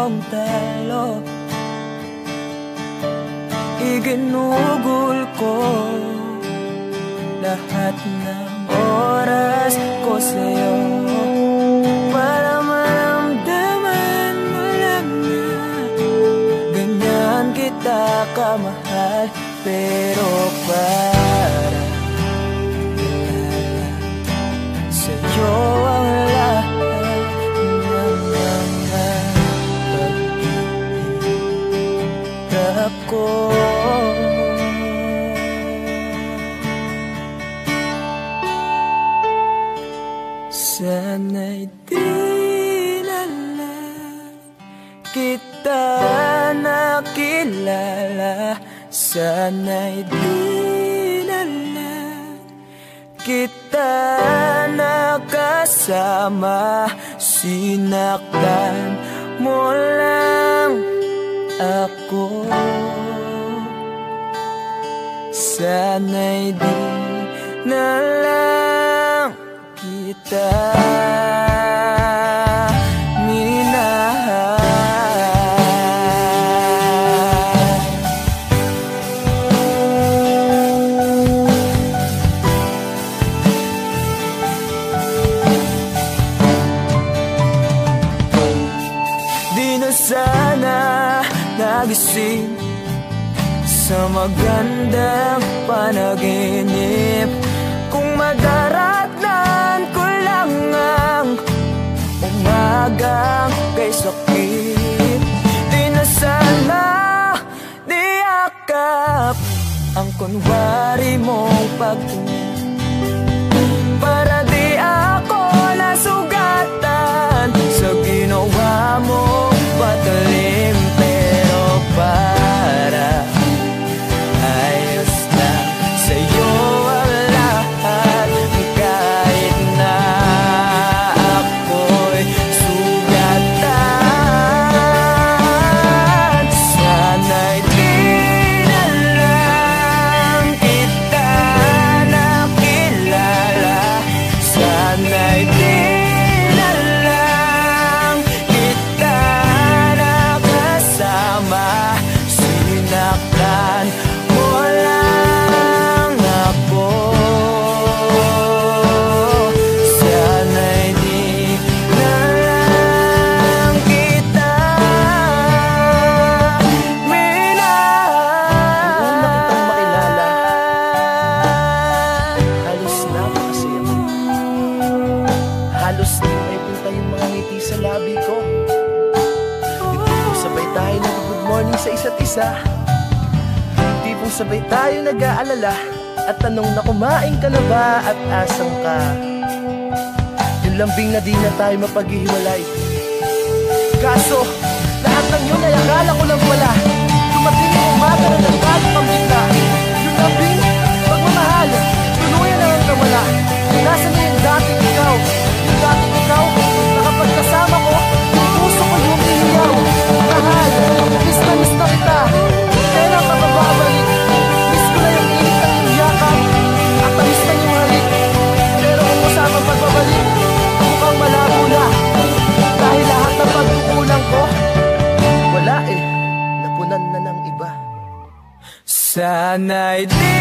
mong talo. Iginugol ko lahat ng oras ko sa'yo para maramdaman mo lang na ganyan kita kamahal. Pero para sa'yo ang lahat ng mga pag-ihirap ko. Sana'y di na lang kita nakilala. Sana'y di na lang kita nakasama. Sinaktan mo lang ako. Sana'y di na lang kita minahal. Di na sana nagising sa magandang panaginip kung madaratnan ko lang ang umagang kay sakit. Di na sana niyakap ang kunwari mong pagtingin para di ako nasugatan sa ginawa mong patalim. Pero para ayos na sa'yo ang lahat, kahit na ako'y sugatan. Sana'y di na lang kita nakilala. Sana'y di na lang kita nakasama. Sinaktan mo lang ako. Sana'y di na lang kita minahal. Halos na makasaya mo. Halos di may punta yung mga ngiti sa labi ko. Hindi po sabay tayo nag-good morning sa isa't isa. Hindi po sabay tayo nag-aalala at tanong na kumain ka na ba at asang ka. Yung lambing na di na tayo mapaghihiwalay. Kaso, lahat ng yun ay akala ko lang pala. Dumating ang umaga na nagbago kang bigla. Yung lambing, pagmamahal, tuluyan na ang nawala. Nasaan na yung dating ikaw? Yung dating ikaw, na kapag kasama ko, yung puso ko humihiyaw. Mahal, miss na kita. Kailan ka babalik? Miss ko na yung init ng iyong yakap at tamis na yung halik. Pero kung usamang pagbabalik, mukhang malabo na. Dahil lahat ng pagkukulang ko, wala napunan na ng iba. Sana'y di